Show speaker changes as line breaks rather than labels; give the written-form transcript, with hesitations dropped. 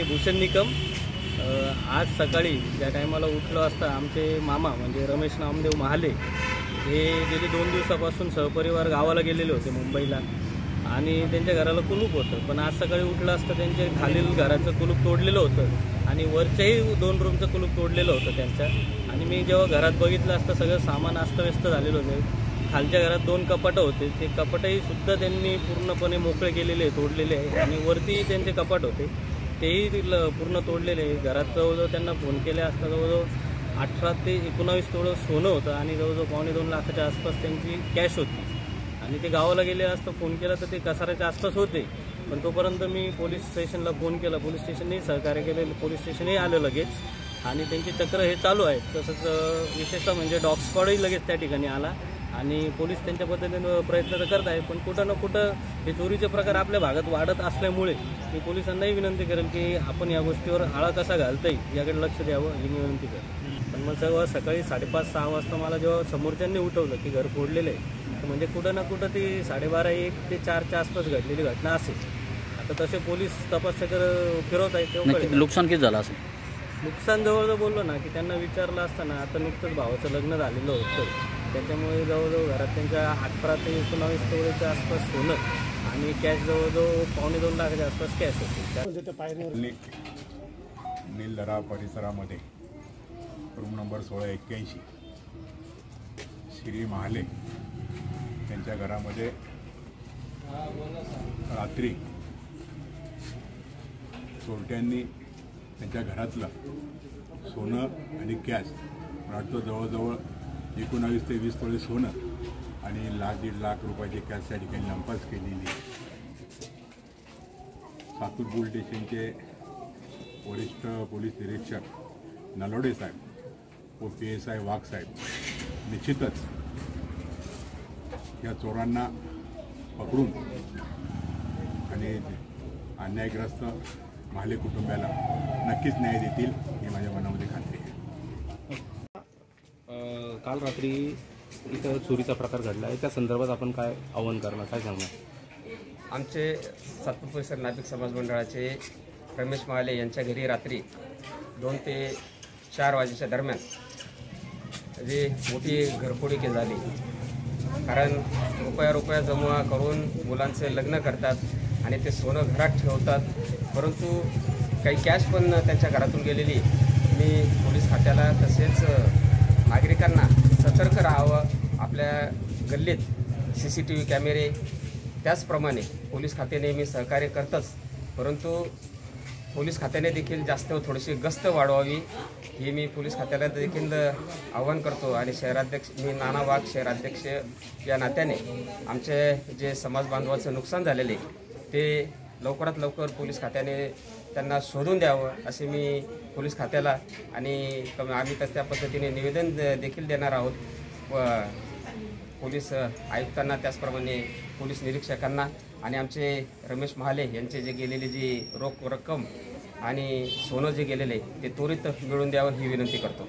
भूषण निकम। आज सकाळी ज्या टायमाला उठलो असता आमचे मामा म्हणजे रमेश नामदेव महाले हे गेली 2 दिवसापासून सहपरिवार गावाला गेलेले होते मुंबईला आणि त्यांच्या घराला कुलूप होतं। पण आज सकाळी उठलं असता त्यांच्या खालील घराचं कुलूप तोडलेलं होतं आणि वरच्याही 2 रूमचं कुलूप तोडलेलं होतं त्यांच्या। आणि मी जेव्हा घरात बघितलं असता सगळं सामान अस्तव्यस्त झालेलं होतं। खालच्या घरात 2 कपाटं होते, ते कपाटही सुद्धा त्यांनी पूर्णपणे मोकळे केलेले तोडलेले आहे आणि वरती त्यांचे कपाट होते तेही पूर्ण तोडलेले आहे। घरात जवळजवळ त्यांना फोन केले असता जवळजवळ 18 ते 19 तोळं सोनं होतं आणि जवळजवळ 2.25 लाखाच्या आसपास त्यांची कॅश होती आणि ते गावाला गेले असता फोन केला तर ते कसाऱ्याच्या आसपास होते। पण तोपर्यंत मी पोलीस स्टेशनला फोन केला, पोलीस स्टेशनने सहकार्य केले, पोलीस स्टेशनही आलं लगेच आणि त्यांची चक्र हे चालू आहे। तसंच विशेषतः म्हणजे डॉग स्क्वॉडही लगेच त्या ठिकाणी आला आणि पोलीस त्यांच्या पद्धतीने प्रयत्न तर करत आहे। पण कुठं ना कुठं हे चोरीचे प्रकार आपल्या भागात वाढत असल्यामुळे मी पोलिसांनाही विनंती करेल की आपण या गोष्टीवर आळा कसा घालता येईल याकडे लक्ष द्यावं ही मी विनंती करेन। पण मग जेव्हा सकाळी 5:30-6 वाजता मला जेव्हा समोरच्यांनी उठवलं की घर फोडलेलं आहे तर म्हणजे कुठं ना कुठं ती 12:30-1 ते 4च्या आसपास घडलेली घटना असेल। आता तसे पोलीस तपासकर फिरवत आहेत तेव्हा
नुकसान किती झालं असेल?
नुकसान जवळजवळ बोललो ना की त्यांना विचारलं असताना आता नुकतंच भावाचं लग्न झालेलं होतं त्याच्यामुळे जवळजवळ घरात त्यांच्या 18 ते 19 तोळ्याच्या आसपास सोनं आणि कॅश जवळजवळ 2.25 लाखाच्या आसपास कॅश होती।
नीलदरा परिसरामध्ये रूम नंबर 1681 श्री महाले त्यांच्या घरामध्ये रात्री चोरट्यांनी त्यांच्या घरातलं सोनं आणि कॅश वाटतं जवळजवळ 19 ते 20 तोळे सोनं आणि 1-1.5 लाख रुपयाची कॅश त्या ठिकाणी लंपास केलेली। सातूर पोलीस स्टेशनचे वरिष्ठ पोलीस निरीक्षक नलोडे साहेब व PSI वाघ साहेब निश्चितच या चोरांना पकडून आणि अन्यायग्रस्त महाले कुटुंबाला नक्कीच न्याय देतील ही माझ्या मनामध्ये खात्री आहे।
काल रात्री इथं चोरीचा प्रकार घडला आहे, त्या संदर्भात आपण काय आवाहन करणार, काय सांगणार?
आमचे सातपूर परिसर नाभिक समाज मंडळाचे रमेश महाले यांच्या घरी रात्री 2 ते 4 वाजेच्या दरम्यान जी मोठी घरफोडी केली झाली। कारण रुपया जमा करून मुलांचे लग्न करतात आणि ते सोनं घरात ठेवतात, परंतु काही कॅश पण त्यांच्या घरातून गेलेली। मी पोलीस खात्याला तसेच नागरिकांना सतर्क राहावं, आपल्या गल्लीत CCTV कॅमेरे त्याचप्रमाणे पोलीस खाते नेहमी सहकार्य करतंच, परंतु पोलीस खात्याने देखील जास्त थोडीशी गस्त वाढवावी ही मी पोलीस खात्याला देखील आवाहन करतो। आणि शहराध्यक्ष मी नाना वाघ शहराध्यक्ष या नात्याने आमचे जे समाज बांधवाचं नुकसान झालेले ते लवकरात लवकर पोलीस खात्याने त्यांना शोधून द्यावं असे मी पोलीस खात्याला आणि आम्ही त्या पद्धतीने निवेदन देखील देणार आहोत व पोलीस आयुक्तांना त्याचप्रमाणे पोलीस निरीक्षकांना आणि आमचे रमेश महाले यांचे जे गेलेले जी रोख रक्कम आणि सोनं जे गेलेले ते त्वरित मिळवून द्यावं ही विनंती करतो।